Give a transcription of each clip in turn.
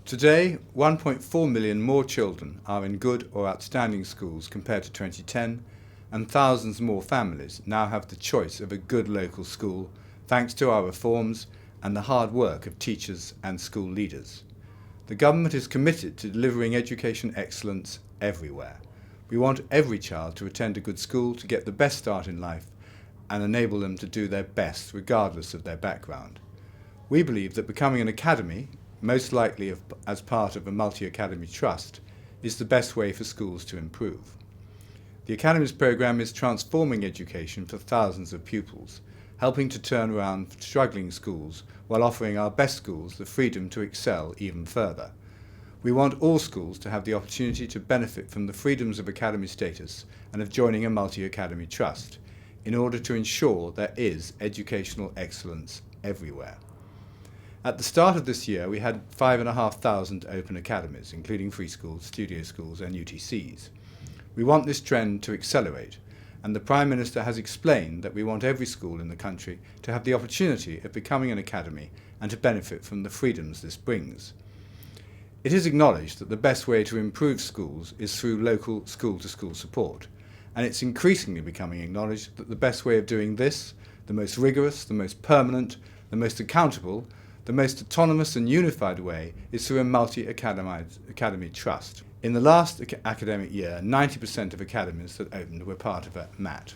Today, 1.4 million more children are in good or outstanding schools compared to 2010, and thousands more families now have the choice of a good local school thanks to our reforms and the hard work of teachers and school leaders. The government is committed to delivering education excellence everywhere. We want every child to attend a good school to get the best start in life and enable them to do their best regardless of their background. We believe that becoming an academy, most likely as part of a multi-academy trust, is the best way for schools to improve. The Academies programme is transforming education for thousands of pupils, helping to turn around struggling schools while offering our best schools the freedom to excel even further. We want all schools to have the opportunity to benefit from the freedoms of academy status and of joining a multi-academy trust in order to ensure there is educational excellence everywhere. At the start of this year, we had 5,500 open academies, including free schools, studio schools and UTCs. We want this trend to accelerate, and the Prime Minister has explained that we want every school in the country to have the opportunity of becoming an academy and to benefit from the freedoms this brings. It is acknowledged that the best way to improve schools is through local school-to-school support, and it's increasingly becoming acknowledged that the best way of doing this, the most rigorous, the most permanent, the most accountable, the most autonomous and unified way is through a multi-academy trust. In the last academic year, 90% of academies that opened were part of a MAT.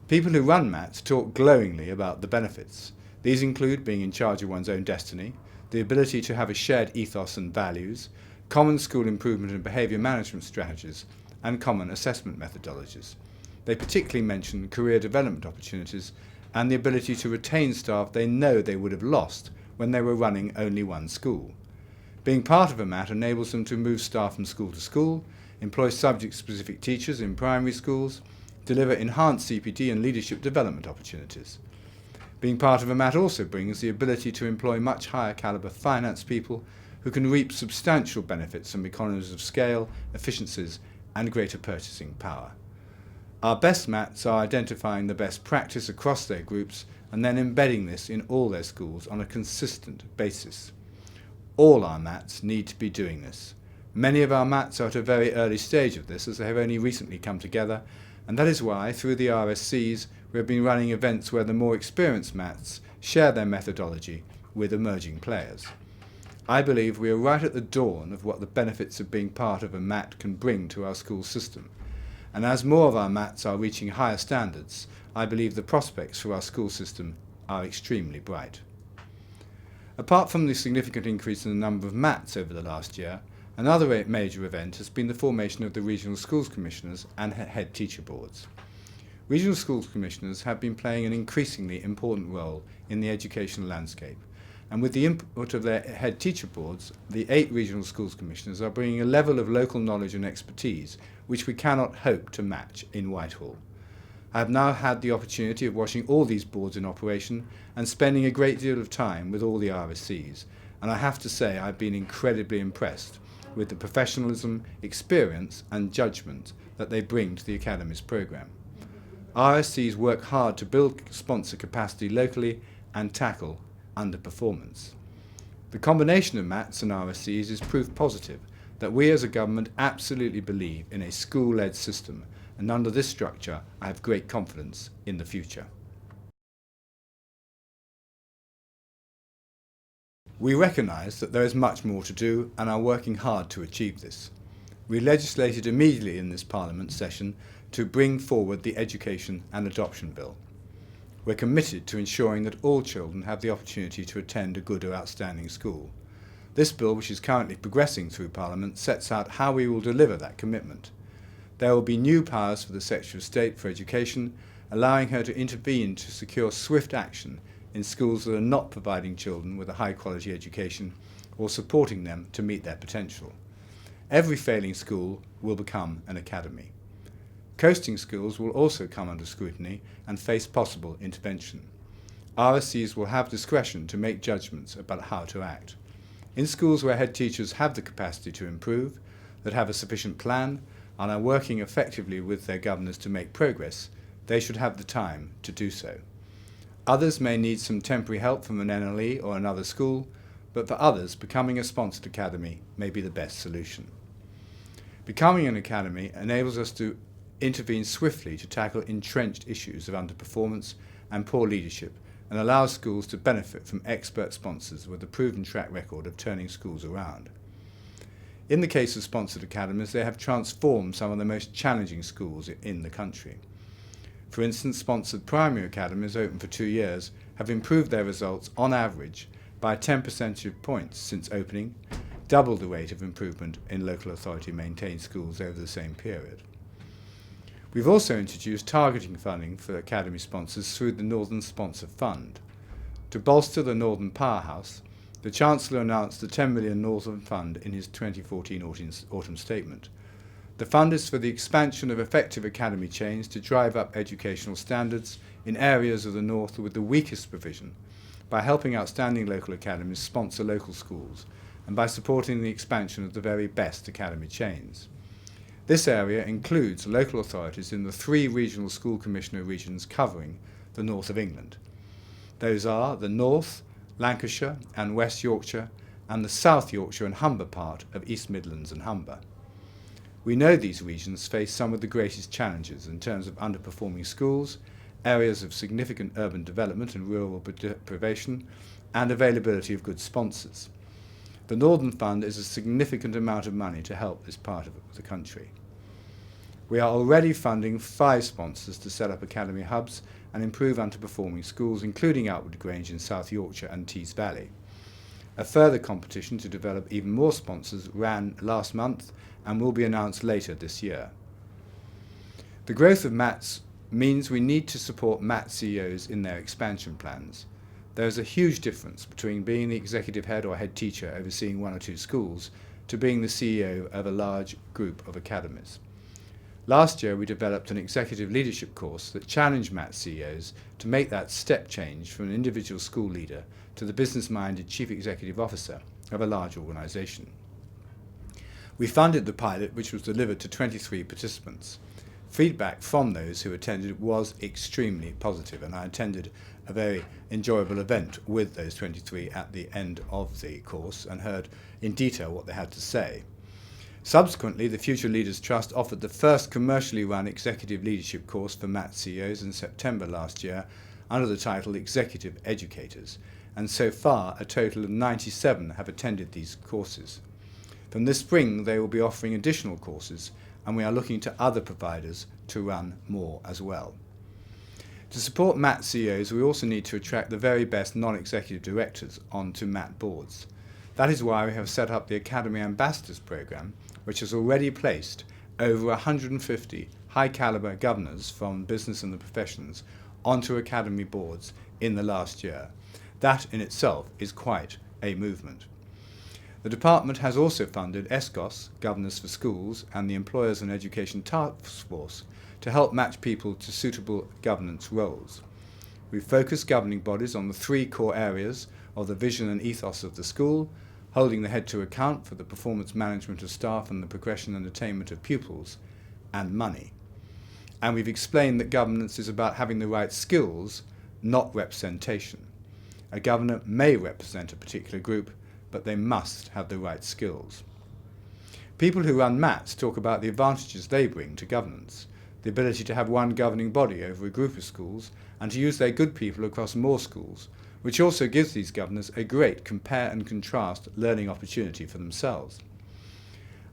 People who run MATs talk glowingly about the benefits. These include being in charge of one's own destiny, the ability to have a shared ethos and values, common school improvement and behaviour management strategies, and common assessment methodologies. They particularly mention career development opportunities and the ability to retain staff they know they would have lost when they were running only one school. Being part of a MAT enables them to move staff from school to school, employ subject-specific teachers in primary schools, deliver enhanced CPD and leadership development opportunities. Being part of a MAT also brings the ability to employ much higher calibre finance people who can reap substantial benefits from economies of scale, efficiencies and greater purchasing power. Our best MATs are identifying the best practice across their groups and then embedding this in all their schools on a consistent basis. All our MATs need to be doing this. Many of our MATs are at a very early stage of this as they have only recently come together, and that is why, through the RSCs, we have been running events where the more experienced MATs share their methodology with emerging players. I believe we are right at the dawn of what the benefits of being part of a MAT can bring to our school system, and as more of our MATs are reaching higher standards, I believe the prospects for our school system are extremely bright. Apart from the significant increase in the number of MATs over the last year, another major event has been the formation of the Regional Schools Commissioners and Head Teacher Boards. Regional Schools Commissioners have been playing an increasingly important role in the educational landscape, and with the input of their Head Teacher Boards, the 8 Regional Schools Commissioners are bringing a level of local knowledge and expertise which we cannot hope to match in Whitehall. I have now had the opportunity of watching all these boards in operation and spending a great deal of time with all the RSCs, and I have to say I've been incredibly impressed with the professionalism, experience and judgment that they bring to the Academies programme. RSCs work hard to build sponsor capacity locally and tackle underperformance. The combination of MATs and RSCs is proof positive that we as a government absolutely believe in a school-led system, and under this structure I have great confidence in the future. We recognise that there is much more to do and are working hard to achieve this. We legislated immediately in this Parliament session to bring forward the Education and Adoption Bill. We're committed to ensuring that all children have the opportunity to attend a good or outstanding school. This bill, which is currently progressing through Parliament, sets out how we will deliver that commitment. There will be new powers for the Secretary of State for Education, allowing her to intervene to secure swift action in schools that are not providing children with a high-quality education or supporting them to meet their potential. Every failing school will become an academy. Coasting schools will also come under scrutiny and face possible intervention. RSCs will have discretion to make judgments about how to act. In schools where head teachers have the capacity to improve, that have a sufficient plan, and are working effectively with their governors to make progress, they should have the time to do so. Others may need some temporary help from an NLE or another school, but for others, becoming a sponsored academy may be the best solution. Becoming an academy enables us to intervene swiftly to tackle entrenched issues of underperformance and poor leadership, and allows schools to benefit from expert sponsors with a proven track record of turning schools around. In the case of sponsored academies, they have transformed some of the most challenging schools in the country. For instance, sponsored primary academies open for 2 years have improved their results on average by 10 percentage points since opening, double the rate of improvement in local authority maintained schools over the same period. We've also introduced targeting funding for academy sponsors through the Northern Sponsor Fund. To bolster the Northern powerhouse, the Chancellor announced the 10 million Northern Fund in his 2014 autumn statement. The fund is for the expansion of effective academy chains to drive up educational standards in areas of the North with the weakest provision, by helping outstanding local academies sponsor local schools, and by supporting the expansion of the very best academy chains. This area includes local authorities in the 3 regional school commissioner regions covering the north of England. Those are the North, Lancashire and West Yorkshire, and the South Yorkshire and Humber part of East Midlands and Humber. We know these regions face some of the greatest challenges in terms of underperforming schools, areas of significant urban development and rural deprivation, and availability of good sponsors. The Northern Fund is a significant amount of money to help this part of the country. We are already funding 5 sponsors to set up academy hubs and improve underperforming schools, including Outwood Grange in South Yorkshire and Tees Valley. A further competition to develop even more sponsors ran last month and will be announced later this year. The growth of MATs means we need to support MAT CEOs in their expansion plans. There is a huge difference between being the executive head or head teacher overseeing 1 or 2 schools to being the CEO of a large group of academies. Last year we developed an executive leadership course that challenged MAT CEOs to make that step change from an individual school leader to the business-minded chief executive officer of a large organisation. We funded the pilot, which was delivered to 23 participants. Feedback from those who attended was extremely positive, and I attended a very enjoyable event with those 23 at the end of the course and heard in detail what they had to say. Subsequently, the Future Leaders Trust offered the first commercially run executive leadership course for MAT CEOs in September last year under the title Executive Educators, and so far a total of 97 have attended these courses. From this spring they will be offering additional courses, and we are looking to other providers to run more as well. To support MAT CEOs, we also need to attract the very best non-executive directors onto MAT boards. That is why we have set up the Academy Ambassadors Programme, which has already placed over 150 high-calibre governors from business and the professions onto academy boards in the last year. That in itself is quite a movement. The department has also funded ESCOS, Governors for Schools, and the Employers and Education Task Force to help match people to suitable governance roles. We focus governing bodies on the 3 core areas of the vision and ethos of the school, holding the head to account for the performance management of staff and the progression and attainment of pupils, and money. And we've explained that governance is about having the right skills, not representation. A governor may represent a particular group, but they must have the right skills. People who run MATs talk about the advantages they bring to governance, the ability to have one governing body over a group of schools and to use their good people across more schools, which also gives these governors a great compare and contrast learning opportunity for themselves.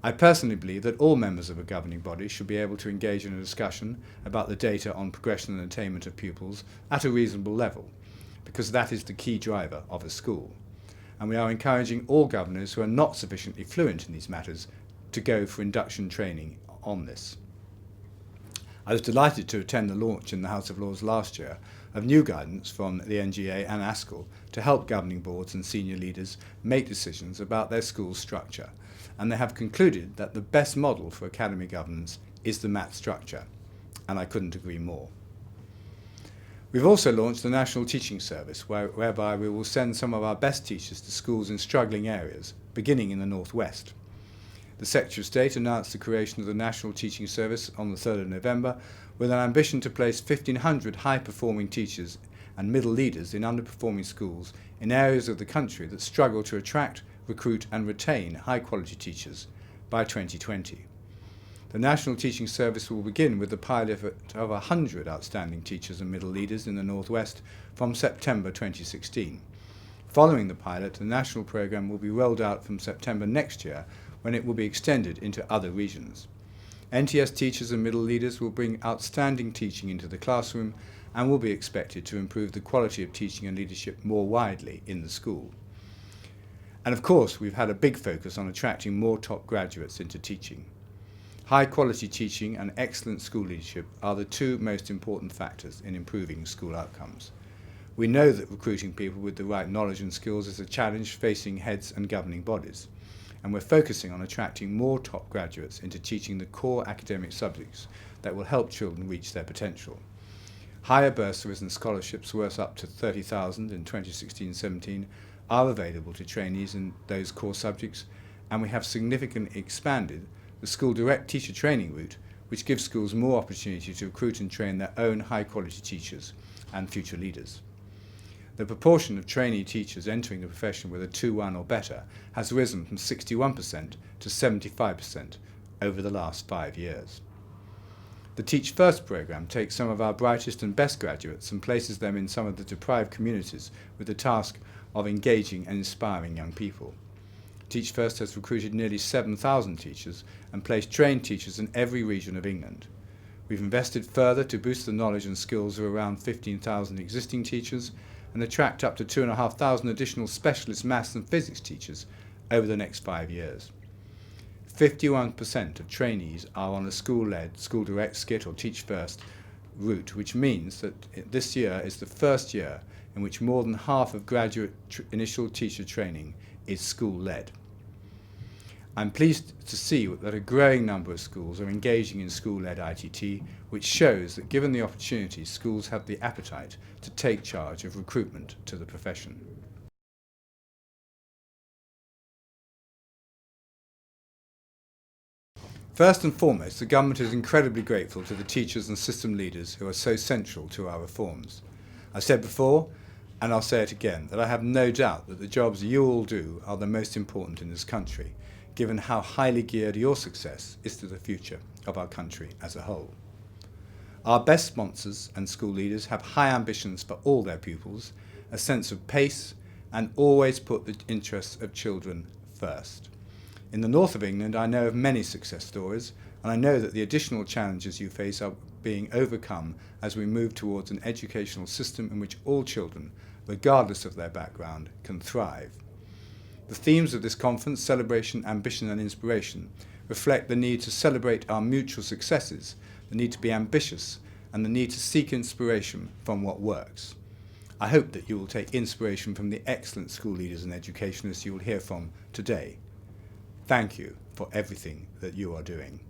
I personally believe that all members of a governing body should be able to engage in a discussion about the data on progression and attainment of pupils at a reasonable level, because that is the key driver of a school. And we are encouraging all governors who are not sufficiently fluent in these matters to go for induction training on this. I was delighted to attend the launch in the House of Lords last year of new guidance from the NGA and ASCL to help governing boards and senior leaders make decisions about their school structure, and they have concluded that the best model for academy governance is the MAT structure, and I couldn't agree more. We've also launched the National Teaching Service, whereby we will send some of our best teachers to schools in struggling areas, beginning in the North West. The Secretary of State announced the creation of the National Teaching Service on the 3rd of November with an ambition to place 1,500 high-performing teachers and middle leaders in underperforming schools in areas of the country that struggle to attract, recruit and retain high-quality teachers by 2020. The National Teaching Service will begin with the pilot of 100 outstanding teachers and middle leaders in the North West from September 2016. Following the pilot, the national programme will be rolled out from September next year, when it will be extended into other regions. NTS teachers and middle leaders will bring outstanding teaching into the classroom and will be expected to improve the quality of teaching and leadership more widely in the school. And of course, we've had a big focus on attracting more top graduates into teaching. High quality teaching and excellent school leadership are the two most important factors in improving school outcomes. We know that recruiting people with the right knowledge and skills is a challenge facing heads and governing bodies, and we're focusing on attracting more top graduates into teaching the core academic subjects that will help children reach their potential. Higher bursaries and scholarships worth up to £30,000 in 2016-17 are available to trainees in those core subjects, and we have significantly expanded the School Direct Teacher Training route, which gives schools more opportunity to recruit and train their own high-quality teachers and future leaders. The proportion of trainee teachers entering the profession with a 2-1 or better has risen from 61% to 75% over the last 5 years. The Teach First programme takes some of our brightest and best graduates and places them in some of the deprived communities with the task of engaging and inspiring young people. Teach First has recruited nearly 7,000 teachers and placed trained teachers in every region of England. We've invested further to boost the knowledge and skills of around 15,000 existing teachers and attract up to 2,500 additional specialist maths and physics teachers over the next 5 years. 51% of trainees are on a school-led, School Direct, SCIT or Teach First route, which means that this year is the first year in which more than half of graduate initial teacher training is school-led. I'm pleased to see that a growing number of schools are engaging in school-led ITT, which shows that given the opportunity, schools have the appetite to take charge of recruitment to the profession. First and foremost, the government is incredibly grateful to the teachers and system leaders who are so central to our reforms. I've said before, and I'll say it again, that I have no doubt that the jobs you all do are the most important in this country, given how highly geared your success is to the future of our country as a whole. Our best sponsors and school leaders have high ambitions for all their pupils, a sense of pace, and always put the interests of children first. In the north of England, I know of many success stories, and I know that the additional challenges you face are being overcome as we move towards an educational system in which all children, regardless of their background, can thrive. The themes of this conference, celebration, ambition and inspiration, reflect the need to celebrate our mutual successes, the need to be ambitious, and the need to seek inspiration from what works. I hope that you will take inspiration from the excellent school leaders and educationists you will hear from today. Thank you for everything that you are doing.